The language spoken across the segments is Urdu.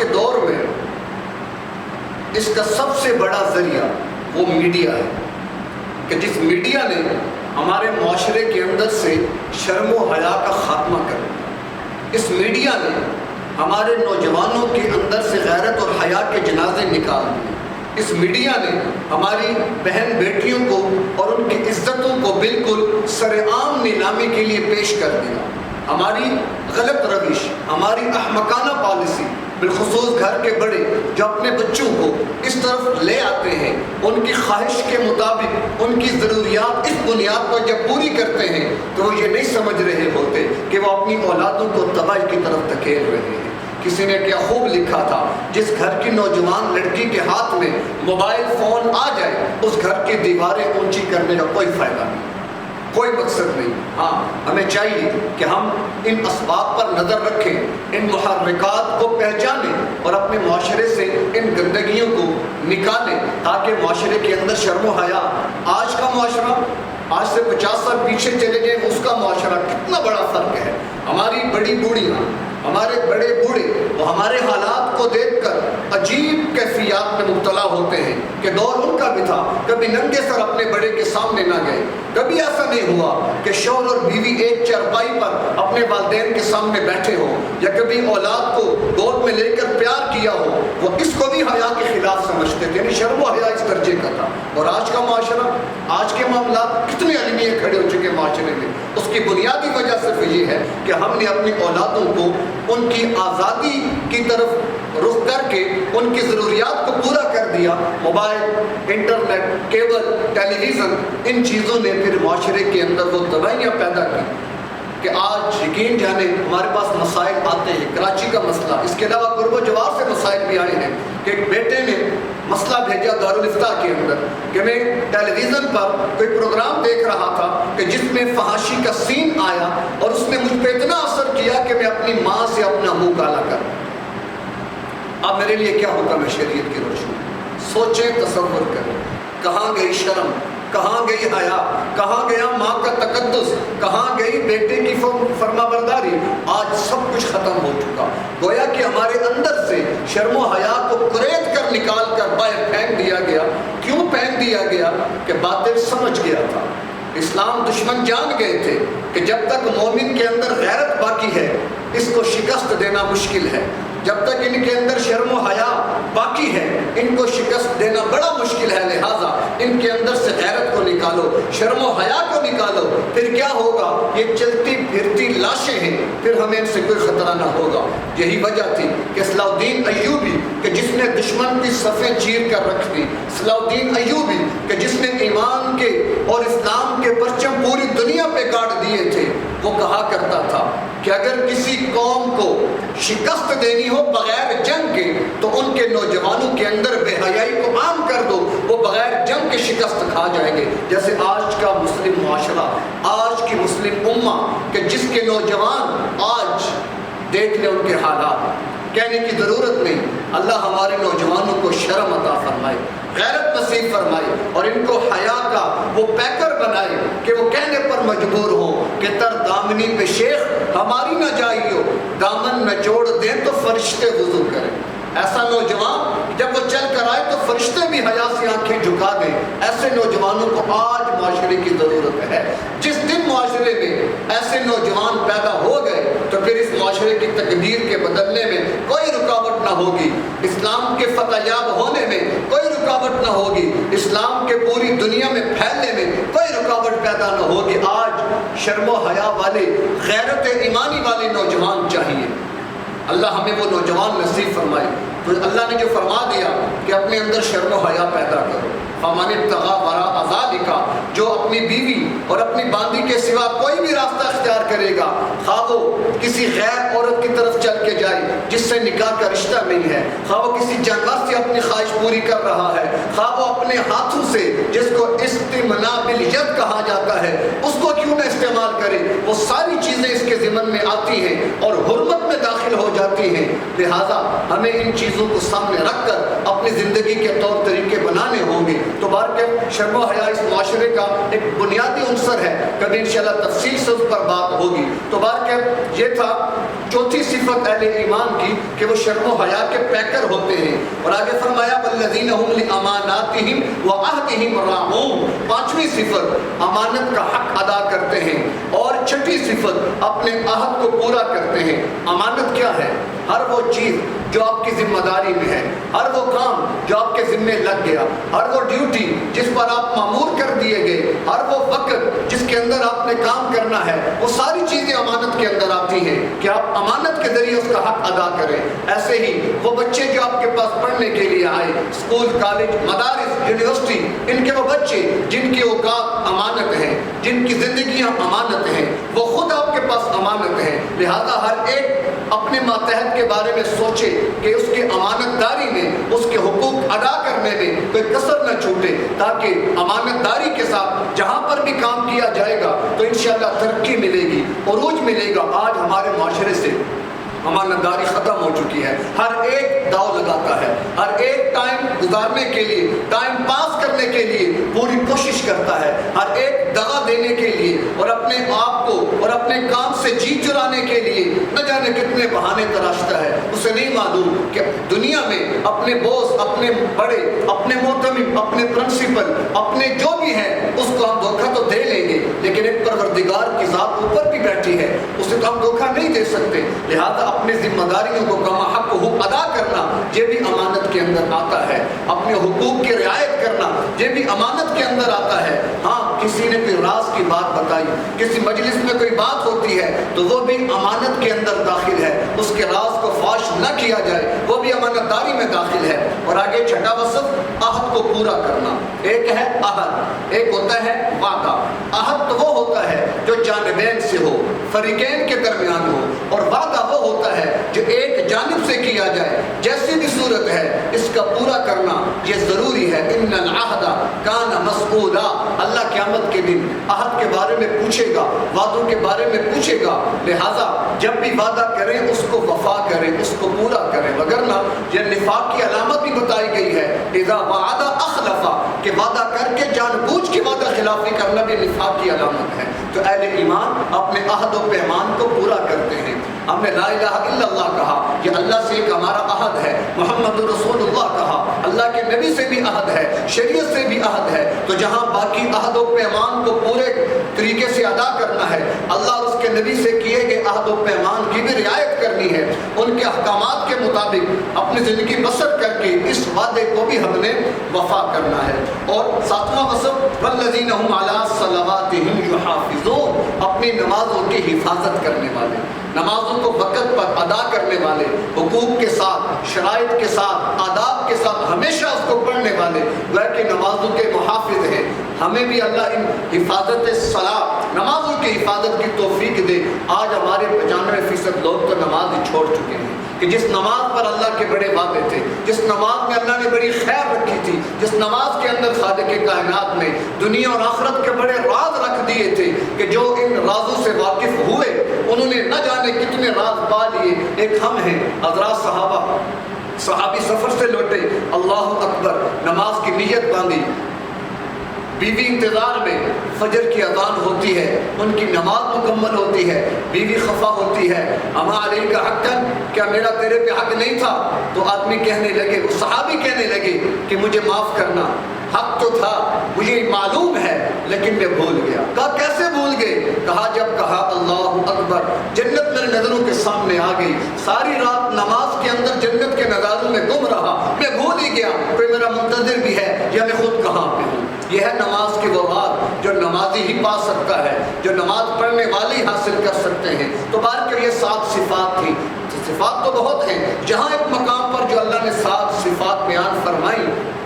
کے دور میں اس کا سب سے بڑا ذریعہ وہ میڈیا ہے کہ جس میڈیا نے ہمارے معاشرے کے اندر سے شرم و حیا کا خاتمہ کر دیا۔ اس میڈیا نے ہمارے نوجوانوں کے اندر سے غیرت اور حیا کے جنازے نکال دیے۔ اس میڈیا نے ہماری بہن بیٹیوں کو اور ان کی عزتوں کو بالکل سرعام نیلامی کے لیے پیش کر دیا۔ ہماری غلط روش، ہماری احمقانہ پالیسی، بالخصوص گھر کے بڑے جو اپنے بچوں کو اس طرف لے آتے ہیں، ان کی خواہش کے مطابق ان کی ضروریات اس بنیاد پر جب پوری کرتے ہیں تو وہ یہ نہیں سمجھ رہے ہوتے کہ وہ اپنی اولادوں کو تباہی کی طرف دھکیل رہے ہیں۔ کسی نے کیا خوب لکھا تھا، جس گھر کی نوجوان لڑکی کے ہاتھ میں موبائل فون آ جائے اس گھر کی دیواریں اونچی کرنے کا کوئی فائدہ نہیں، کوئی مقصد نہیں۔ ہاں، ہمیں چاہیے کہ ہم ان اسباب پر نظر رکھیں، ان محرکات کو پہچانیں اور اپنے معاشرے سے ان گندگیوں کو نکالیں تاکہ معاشرے کے اندر شرم و حیا، آج کا معاشرہ آج سے 50 سال پیچھے چلے جائیں اس کا معاشرہ کتنا بڑا فرق ہے۔ ہماری بڑی بوڑھیاں، ہمارے بڑے بوڑھے وہ ہمارے حالات کو دیکھ کر عجیب کیفیات میں مبتلا ہوتے ہیں کہ دور ان کا بھی تھا، کبھی ننگے سر اپنے بڑے کے سامنے نہ گئے، کبھی ایسا نہیں ہوا کہ شوہر اور بیوی ایک چارپائی پر اپنے والدین کے سامنے بیٹھے ہوں، یا کبھی اولاد کو گود میں لے کر پیار کیا ہو، وہ اس کو بھی حیا کے خلاف سمجھتے تھے، یعنی شرم و حیا اس درجے کا تھا۔ اور آج کا معاشرہ، آج کے معاملات کتنے المیے کھڑے ہو چکے معاشرے میں، اس کی بنیادی وجہ صرف یہ ہے کہ ہم نے اپنی اولادوں کو ان کی آزادی کی طرف رخ کر کے ان کی ضروریات کو پورا کر دیا۔ موبائل، انٹرنیٹ، کیبل، ٹیلی ویژن، ان چیزوں نے پھر معاشرے کے اندر وہ تباہیاں پیدا کی کہ آج یقین جانے ہمارے پاس مسائل آتے ہیں۔ کراچی کا مسئلہ، اس کے علاوہ قرب و جوار سے مسائل بھی آئے ہیں کہ ایک بیٹے نے مسئلہ بھیجا دارالفتاح کے اندر کہ میں ٹیلی ویژن پر کوئی پروگرام دیکھ رہا تھا کہ جس میں فحاشی کا سین آیا اور اس نے مجھ پہ اتنا اثر کیا کہ میں اپنی ماں سے اپنا منہ کالا کروں۔ اب میرے لیے کیا حکم ہے شریعت کی روشنی؟ سوچیں، تصور کریں، کہاں گئی شرم، کہاں گئی حیا، کہاں گیا ماں کا تقدس، کہاں گئی بیٹے کی فرما برداری؟ آج سب کچھ ختم ہو چکا۔ گویا کہ ہمارے اندر سے شرم و حیا کو کریت کر نکال کر باہر پھینک دیا گیا۔ کیوں پھینک دیا گیا؟ کہ باطل سمجھ گیا تھا، اسلام دشمن جان گئے تھے کہ جب تک مومن کے اندر غیرت باقی ہے اس کو شکست دینا مشکل ہے، جب تک ان کے اندر شرم و حیا باقی ہے ان کو شکست دینا بڑا مشکل ہے۔ لہٰذا ان کے اندر سے غیرت کو نکالو، شرم و حیا کو نکالو، پھر کیا ہوگا؟ یہ چلتی پھرتی لاشیں ہیں، پھر ہمیں ان سے کوئی خطرہ نہ ہوگا۔ یہی وجہ تھی کہ صلاح الدین ایوبی کہ جس نے دشمن کی صفیں چیر کر رکھ دی، صلاح الدین ایوبی کہ جس نے ایمان کے اور اسلام کے پرچم پوری دنیا پہ گاڑ دیے تھے، وہ کہا کرتا تھا کہ اگر کسی قوم کو شکست دینی ہو بغیر جنگ کے تو ان کے نوجوانوں کے اندر بے حیائی کو عام کر دو، وہ بغیر جنگ کے شکست کھا جائیں گے۔ جیسے آج کا مسلم معاشرہ، آج کی مسلم امہ کہ جس کے نوجوان آج دیکھ لیں ان کے حالات، کہنے کی ضرورت نہیں۔ اللہ ہمارے نوجوانوں کو شرم عطا فرمائے، غیرت نصیب فرمائے اور ان کو حیا کا وہ پیکر بنائے کہ وہ کہنے پر مجبور ہوں کہ تر دامنی پہ شیخ ہماری نہ جائیو، دامن نچوڑ دیں تو فرشتے وضو کریں۔ ایسا نوجوان جب وہ چل کر آئے تو فرشتے بھی حیا سے آنکھیں جھکا دیں۔ ایسے نوجوانوں کو آج معاشرے کی ضرورت ہے۔ جس دن معاشرے میں ایسے نوجوان پیدا ہو گئے تو پھر اس معاشرے کی تقدیر کے بدلنے میں کوئی رکاوٹ نہ ہوگی، اسلام کے فتح یاب ہونے میں کوئی رکاوٹ نہ ہوگی، اسلام کے پوری دنیا میں پھیلنے میں کوئی رکاوٹ پیدا نہ ہوگی۔ آج شرم و حیا والے، غیرت ایمانی والے نوجوان چاہیے۔ اللہ ہمیں وہ نوجوان نصیب فرمائے۔ تو اللہ نے جو فرما دیا کہ اپنے اندر شرم و حیا پیدا کرو، فَمَنِ ابْتَغَىٰ وَرَاءَ ذَٰلِكَ، جو اپنی بیوی اور اپنی باندی کے سوا کوئی بھی راستہ اختیار کرے گا، خواہ وہ کسی غیر عورت کی طرف چل کے جائے جس سے نکاح کا رشتہ نہیں ہے، خواہ وہ کسی جانور سے اپنی خواہش پوری کر رہا ہے، خواہ وہ اپنے ہاتھوں سے جس کو استمناء بالید کہا جاتا ہے اس کو کیوں نہ استعمال کرے، وہ ساری چیزیں اس کے ضمن میں آتی ہیں اور حرمت میں داخل ہو جاتی ہیں۔ لہٰذا ہمیں ان چیزوں کو سامنے رکھ کر اپنی زندگی کے طور طریقے بنانے ہوں گے. تو بہرکیف شرم و حیا اس معاشرے کا ایک بنیادی عنصر ہے. کبھی انشاءاللہ تفصیل سے اس پر بات ہوگی. تو بہرکیف یہ تھا چوتھی صفت اہل ایمان کی کہ وہ شرم و حیا کے پیکر ہوتے ہیں. اور آگے فرمایا والذین هم لاماناتهم وعهدهم راعون. پانچویں صفت امانت کا حق ادا کرتے ہیں. اور چھٹی صفت اپنے عہد کو پورا کرتے ہیں. امانت کیا ہے؟ ہر وہ چیز جو آپ کی ذمہ داری میں ہے، ہر وہ کام جو آپ کے ذمے لگ گیا، ہر وہ ڈیوٹی جس پر آپ مامور کر دیے گئے، ہر وہ وقت جس کے اندر آپ نے کام کرنا ہے، وہ ساری چیزیں امانت کے اندر آتی ہیں کہ آپ امانت کے ذریعے اس کا حق ادا کریں. ایسے ہی وہ بچے جو آپ کے پاس پڑھنے کے لیے آئے، اسکول، کالج، مدارس، یونیورسٹی، ان کے وہ بچے جن کی اوقات امانت ہیں، جن کی زندگیاں امانت ہیں، وہ خود آپ کے پاس امانت ہیں. لہذا ہر ایک اپنے ماتحت کے بارے میں سوچے کہ اس کے امانت داری میں، اس کے حقوق ادا کرنے میں کوئی کسر نہ چھوٹے، تاکہ امانت داری کے ساتھ جہاں پر بھی کام کیا جائے گا تو انشاءاللہ ترقی ملے گی، عروج ملے گا. آج ہمارے معاشرے سے امانت داری ختم ہو چکی ہے. ہر ایک داؤ لگاتا ہے، ہر ایک ٹائم گزارنے کے لیے، ٹائم پاس کرنے کے لیے پوری کوشش کرتا ہے، ہر ایک دغا دینے کے لیے اور اپنے آپ کو اور اپنے کام سے جی چرانے کے لیے نہ جانے کتنے بہانے تراشتا ہے. اسے نہیں معلوم کہ دنیا میں اپنے بوس، اپنے بڑے، اپنے محتمم، اپنے پرنسپل، اپنے جو بھی ہیں، اس کو ہم دھوکہ تو دے لیں گے، لیکن ایک پروردگار کی ذات اوپر بھی بیٹھی ہے، اسے تو ہم دھوکہ نہیں دے سکتے. لہذا اپنی ذمہ داریوں کو کما حق ادا کرنا یہ بھی امانت کے اندر آتا ہے. اپنے حقوق کی رعایت کرنا یہ بھی امانت کے اندر آتا ہے. ہاں، کسی نے کوئی راز کی بات بتائی، کسی مجلس میں کوئی بات ہوتی ہے تو وہ بھی امانت کے اندر داخل ہے. اس کے راز کو فاش نہ کیا جائے، وہ بھی امانت داری میں داخل ہے. اور آگے چھٹا وصف عہد کو پورا کرنا. ایک ہے عہد، ایک ہوتا ہے وعدہ. عہد تو وہ ہوتا ہے جو جانبین سے ہو، فریقین کے درمیان ہو، اور وعدہ وہ ہوتا ہے جو ایک جانب سے کیا جائے. جیسی بھی صورت ہے اس کا پورا کرنا یہ ضروری ہے. ان العہد کان مسئولا. اللہ قیامت کے دن عہد کے بارے میں پوچھے گا، وعدوں کے بارے میں پوچھے گا. لہٰذا جب بھی وعدہ کریں اس کو وفا کریں، اس کو پورا کریں، وگرنہ یہ نفاق کی علامت بھی بتائی گئی ہے. اذا وعد اخلف، کہ وعدہ کر کے جان بوجھ کے وعدہ خلافی کرنا بھی نفاق کی علامت ہے. تو اہل ایمان اپنے عہد و پیمان کو پورا کرتے ہیں. ہم نے لا الہ الا اللہ کہا، یہ اللہ سے ایک ہمارا عہد ہے. محمد رسول اللہ کہا، اللہ کے نبی سے بھی عہد ہے، شریعت سے بھی عہد ہے. تو جہاں باقی عہد و پیمان کو پورے طریقے سے ادا کرنا ہے، اللہ اور اس کے نبی سے کیے گئے عہد و پیمان کی بھی رعایت کرنی ہے، ان کے احکامات کے مطابق اپنی زندگی بسر کر کے اس وعدے کو بھی ہم نے وفا کرنا ہے. اور ساتواں وصف والذین هم علی صلواتهم یحافظون. اپنی نمازوں کی حفاظت کرنے والے، نمازوں کو وقت پر ادا کرنے والے، حقوق کے ساتھ، شرائط کے ساتھ، آداب کے ساتھ ہمیشہ اس کو پڑھنے والے، وہ کہ نمازوں کے محافظ ہیں. ہمیں بھی اللہ ان حفاظت صلاۃ، نمازوں کی حفاظت کی توفیق دے. آج ہمارے 95% لوگ تو نماز ہی چھوڑ چکے ہیں کہ جس نماز پر اللہ کے بڑے وعدے تھے، جس نماز میں اللہ نے بڑی خیر رکھی تھی، جس نماز کے اندر خالق کائنات نے دنیا اور آخرت کے بڑے راز رکھ دیے تھے، کہ جو ان رازوں سے واقف ہوئے انہوں نے نہ جانے کتنے راز پا لیے. ایک ہم ہیں، حضرات صحابی سفر سے لوٹے، اللہ اکبر، نماز کی نیت باندھی، بیوی انتظار میں، فجر کی اذان ہوتی ہے، ان کی نماز مکمل ہوتی ہے، بیوی خفا ہوتی ہے، اما علیہ کا حقا، کیا میرا تیرے پہ حق نہیں تھا؟ تو آدمی کہنے لگے، وہ صحابی کہنے لگے کہ مجھے معاف کرنا، حق تو تھا، مجھے معلوم ہے، لیکن میں بھول گیا. کہا کیسے بھول گئے؟ کہا جب کہا اللہ اکبر، جنت میرے نظروں کے سامنے آ گئی. ساری رات نماز کے اندر جنت کے نظاروں میں گم رہا، میں بھول ہی گیا کوئی میرا منتظر بھی ہے یا میں خود کہاں پہ ہوں. یہ ہے نماز کی وہ بات جو نمازی ہی پا سکتا ہے، جو نماز پڑھنے والے ہی حاصل کر سکتے ہیں. تو بار کے یہ 7 صفات تھی. صفات تو بہت ہیں، جہاں ایک مقام پر جو اللہ نے 7 صفات بیان فرمائی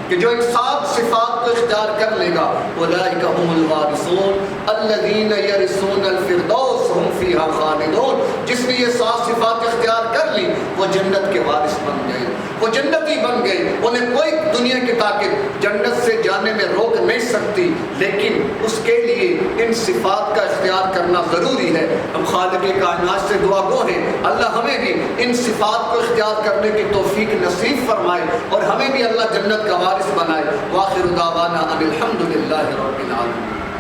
کہ جو ان 7 صفات کو اختیار کر لے گا، اولئک هم الوارثون الذین یرثون الفردوس هم فیہا خالدون. جس نے یہ 7 صفات اختیار کر لی وہ جنت کے وارث بن گئے، وہ جنتی بن گئے. انہیں کوئی دنیا کی طاقت جنت سے جانے میں روک نہیں سکتی. لیکن اس کے لیے ان صفات کا اختیار کرنا ضروری ہے۔ ہم خالق کائنات سے دعا گو ہیں اللہ ہمیں بھی ان صفات کو اختیار کرنے کی توفیق نصیب فرمائے اور ہمیں بھی اللہ جنت کا وارث بنائے۔ وآخر دعوانا ان الحمد للہ رب العالمین۔